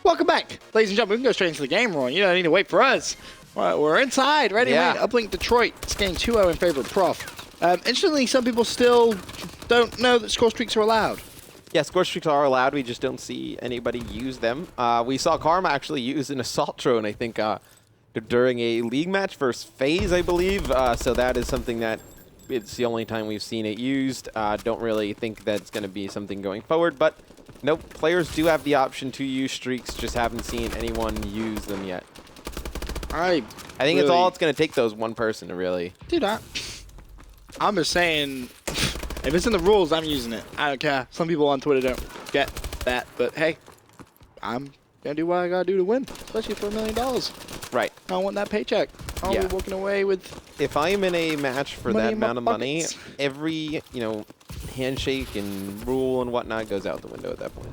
Welcome back, ladies and gentlemen. We can go straight into the game, Ron. You don't need to wait for us. We're inside, ready to win. Uplink Detroit. It's game 2-0 in favor of Prof. Interestingly, some people still don't know that score streaks are allowed. Yeah, score streaks are allowed. We just don't see anybody use them. We saw Karma actually use an assault drone, I think, during a league match versus FaZe, I believe. So that is something that it's the only time we've seen it used. Don't really think that's going to be something going forward, but nope, players do have the option to use streaks, just haven't seen anyone use them yet. I think it's all it's going to take, though, is one person to really do that. I'm just saying, if it's in the rules, I'm using it. I don't care. Some people on Twitter don't get that, but hey, I'm going to do what I got to do to win, especially for $1 million. Right. I don't want that paycheck. I'll be walking away with. If I'm in a match for that amount of money, every, handshake and rule and whatnot goes out the window at that point.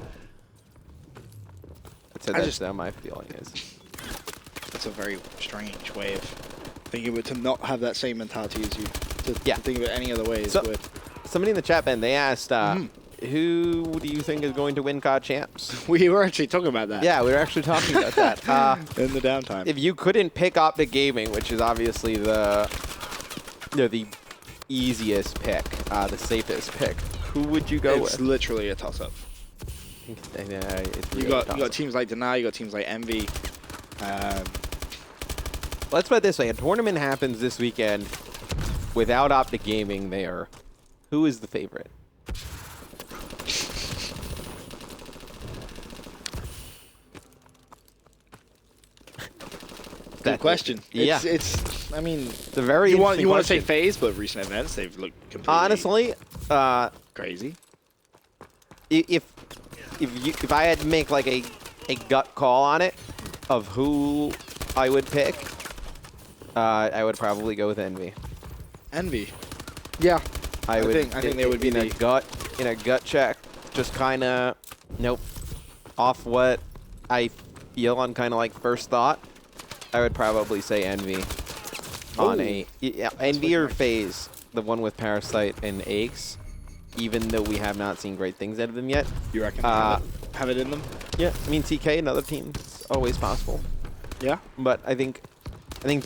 That's how my feeling is. That's a very strange way of thinking of it, to not have that same mentality as you. To think of it any other way is weird. Somebody in the chat, Ben, they asked, who do you think is going to win COD Champs? We were actually talking about that. Yeah, we were actually talking about that. In the downtime. If you couldn't pick Optic Gaming, which is obviously the easiest pick, the safest pick, who would you go with? It's literally a toss-up. It's really you got teams like Deny, you got teams like Envy. Let's put it this way. A tournament happens this weekend without Optic Gaming there. Who is the favorite? Good question. I mean, the very you want to say FaZe, but recent events they've looked completely honestly crazy. If I had to make like a gut call on it of who I would pick, I would probably go with Envy. Envy. Yeah. I think they would be in a gut check, just kind of off what I feel on kind of like first thought. I would probably say Envy. On Envy or FaZe, the one with Parasite and Aches, even though we have not seen great things out of them yet. You reckon have it in them? Yeah, I mean TK, another team, it's always possible. Yeah, but I think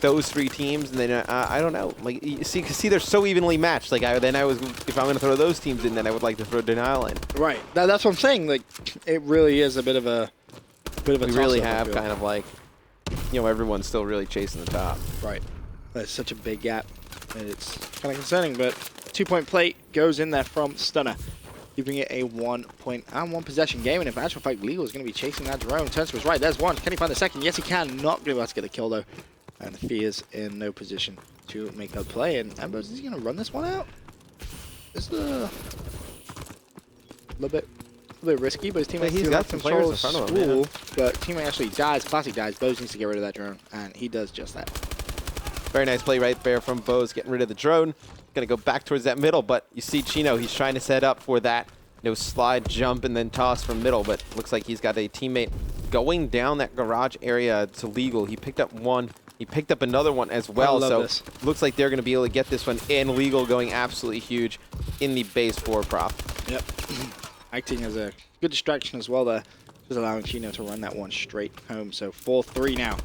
those three teams, and then I don't know. Like you see, they're so evenly matched. Like if I'm gonna throw those teams in, then I would like to throw Denial in. Right. That's what I'm saying. Like it really is a bit of a We really have kind of like, everyone's still really chasing the top. Right. There's such a big gap. It's kind of concerning, but 2-point play goes in there from Stunner, keeping it a 1-point and 1 possession game. And in actual fact, Legal is going to be chasing that drone. Turns to his right. There's one. Can he find the second? Yes, he can. Not going to be able to get the kill, though. And Fee is in no position to make that play. And Ambos, is he going to run this one out? This is a little bit risky, but his teammate he's got some players in front of him. But teammate actually dies. Classic dies. Bose needs to get rid of that drone, and he does just that. Very nice play right there from Bose, getting rid of the drone. Going to go back towards that middle, but you see Chino, he's trying to set up for that slide, jump, and then toss from middle, but looks like he's got a teammate going down that garage area to Legal. He picked up one. He picked up another one as well, so looks like they're going to be able to get this one in. Legal going absolutely huge in the base for Prof. Yep. Acting as a good distraction as well there, just allowing Chino to run that one straight home. So 4-3 now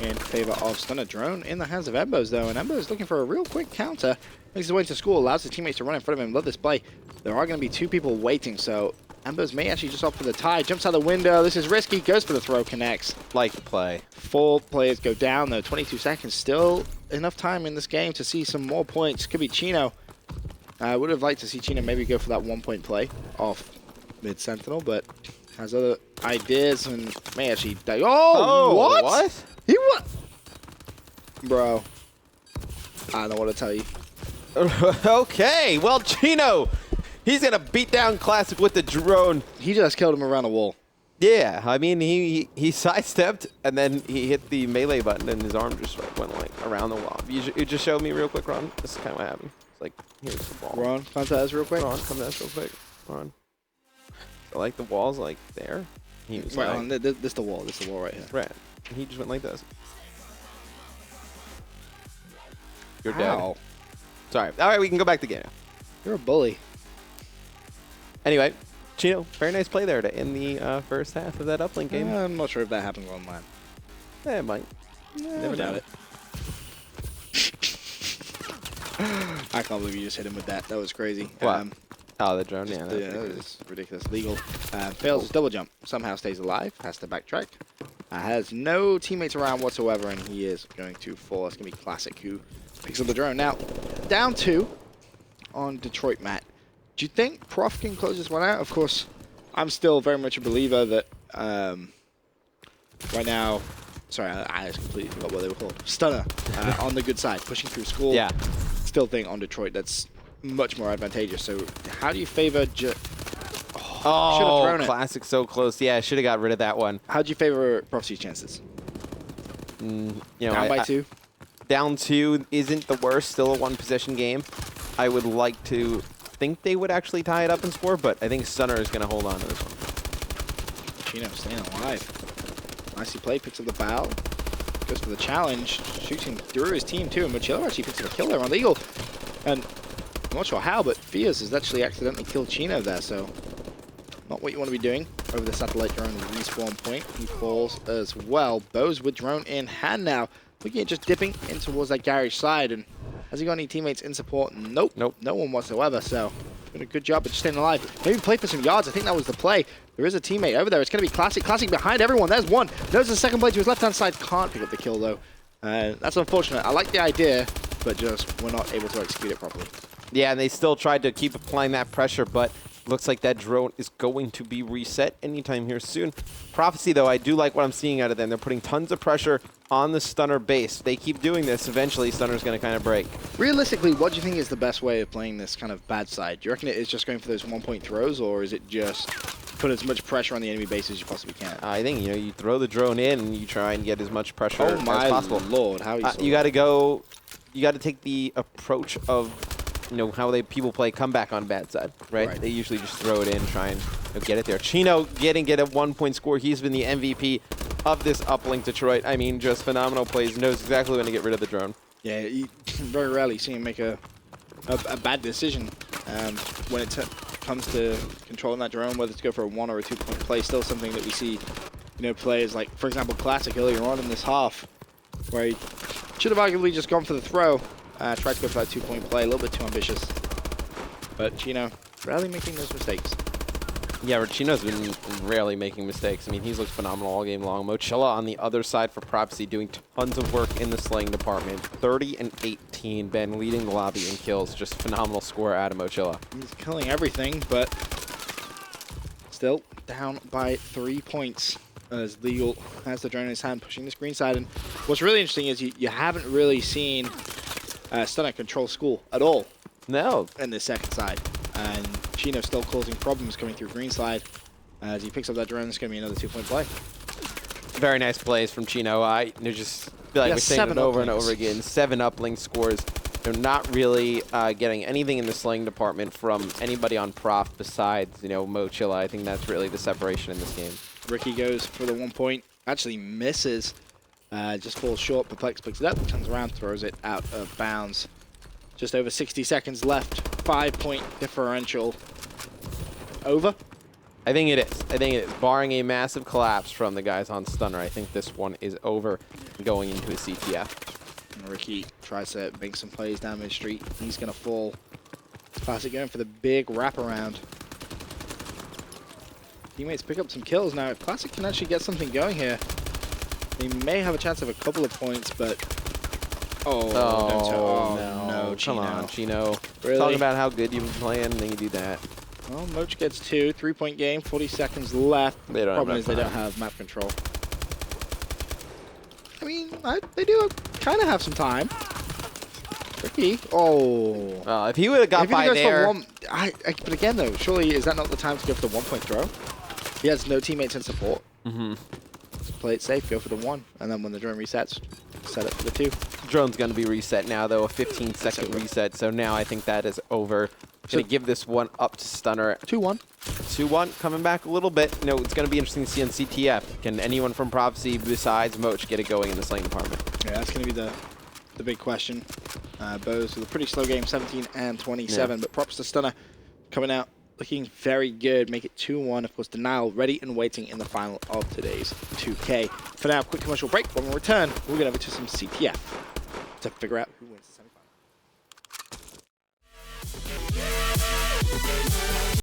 in favor of Stunner. Drone in the hands of Embos, though, and Embos looking for a real quick counter. Makes his way to school, allows his teammates to run in front of him. Love this play. There are going to be 2 people waiting, so Embos may actually just opt for the tie. Jumps out the window. This is risky. Goes for the throw. Connects. Like the play. 4 players go down, though. 22 seconds. Still enough time in this game to see some more points. Could be Chino. I would have liked to see Chino maybe go for that 1-point play off mid-sentinel, but has other ideas and may actually die. Oh, what? He what? Bro, I don't know what to tell you. Okay, well, Chino, he's going to beat down Classic with the drone. He just killed him around the wall. Yeah, I mean, he sidestepped, and then he hit the melee button, and his arm just went, like, around the wall. You just showed me real quick, Ron. This is kind of what happened. It's like, here's the ball. Ron, come to us real quick. Ron, come to us real quick. Ron. So, like, the wall's, like, there. He was right like, on. This the wall. This the wall right here. Right. And he just went like this. You're Ow. dead. Sorry. All right, we can go back to the game. You're a bully. Anyway, Chino, very nice play there to end the first half of that uplink game. I'm not sure if that happens online. It might. Never doubt it. I can't believe you just hit him with that. That was crazy. What? Oh, the drone, yeah. That was ridiculous. Legal. Fails his double jump. Somehow stays alive. Has to backtrack. Has no teammates around whatsoever, and he is going to fall. It's going to be Classic who picks up the drone. Now, down 2 on Detroit, Matt. Do you think Prof can close this one out? Of course, I'm still very much a believer that right now... Sorry, I just completely forgot what they were called. Stunner on the good side, pushing through school. Yeah. Still think on Detroit that's much more advantageous. So how do you favor... Oh, thrown it. Classic so close. Yeah, I should have got rid of that one. How do you favor Prophecy's chances? You know, Down by 2? Down 2 isn't the worst. Still a one-possession game. I would like to think they would actually tie it up and score, but I think Stunner is going to hold on to this one. Chino staying alive. Nicely played, picks up the bow. Goes for the challenge, shoots him through his team too, and Mochillo actually picks up a kill there on Legal. And I'm not sure how, but Fierce has actually accidentally killed Chino there, so not what you want to be doing over the satellite drone respawn point. He falls as well. Bows with drone in hand now. Looking at just dipping in towards that garage side. And has he got any teammates in support? Nope. Nope. No one whatsoever. So doing a good job of just staying alive. Maybe play for some yards. I think that was the play. There is a teammate over there. It's going to be Classic. Classic behind everyone. There's one. Knows the second play to his left-hand side. Can't pick up the kill, though. That's unfortunate. I like the idea, but just we're not able to execute it properly. Yeah, and they still tried to keep applying that pressure, but looks like that drone is going to be reset anytime here soon. Prophecy, though, I do like what I'm seeing out of them. They're putting tons of pressure on the Stunner base. They keep doing this. Eventually, Stunner's going to kind of break. Realistically, what do you think is the best way of playing this kind of bad side? Do you reckon it is just going for those one-point throws, or is it just put as much pressure on the enemy base as you possibly can? I think, you know, you throw the drone in and you try and get as much pressure as possible. Lord, how you got to go, you got to take the approach of, you know, how people play comeback on bad side, right? They usually just throw it in, try and get it there. Chino get a 1-point score. He's been the MVP of this uplink Detroit. I mean, just phenomenal plays. Knows exactly when to get rid of the drone. Yeah, you very rarely see him make a bad decision when it comes to controlling that drone, whether to go for a 1 or a 2-point play. Still something that we see, you know, players like, for example, Classic earlier on in this half, where he should have arguably just gone for the throw. Tried to go for that 2-point play, a little bit too ambitious. But Chino, rarely making those mistakes. Yeah, Chino's been rarely making mistakes. I mean, he's looked phenomenal all game long. Mochilla on the other side for Prophecy doing tons of work in the slaying department. 30 and 18. Ben leading the lobby in kills. Just phenomenal score out of Mochilla. He's killing everything, but still down by 3 points. As Legal has the drone in his hand, pushing this green side. And what's really interesting is you haven't really seen Stunner control school at all. No. In the second side. And Chino still causing problems coming through green side. As he picks up that drone, it's going to be another 2-point play. Very nice plays from Chino. Just feel like we're saying it over and over again. 7 uplink scores. They're not really getting anything in the slaying department from anybody on Prof besides, you know, Mochilla. I think that's really the separation in this game. Ricky goes for the 1 point. Actually misses. Just falls short. Perplex picks it up, turns around, throws it out of bounds. Just over 60 seconds left. 5-point differential. Over? I think it is. I think it is. Barring a massive collapse from the guys on Stunner, I think this one is over going into a CTF. And Ricky tries to make some plays down mid street. He's going to fall. Classic going for the big wraparound. Teammates pick up some kills now. If Classic can actually get something going here, they may have a chance of a couple of points, but... no, Chino. Come on, Chino. Really? Talking about how good you've been playing, and then you do that. Well, Moch gets 2, 3-point game, 40 seconds left. They don't Problem have is they don't have map control. I mean, they do kind of have some time. Ricky. If he would have got by there. But again, though, surely is that not the time to go for the 1-point throw? He has no teammates in support. Mm-hmm. Play it safe, go for the 1, and then when the drone resets, set it for the 2. Drone's going to be reset now, though, a 15-second reset. So now I think that is over. Going to give this one up to Stunner. 2-1. 2-1, coming back a little bit. You know, it's going to be interesting to see on CTF. Can anyone from Prophecy besides Moch get it going in the slaying department? Yeah, that's going to be the big question. Bows with a pretty slow game, 17 and 27, but props to Stunner coming out looking very good. Make it 2-1. Of course, Denial ready and waiting in the final of today's 2K. For now, quick commercial break. When we return, we'll get over to some CTF to figure out who wins the semifinal.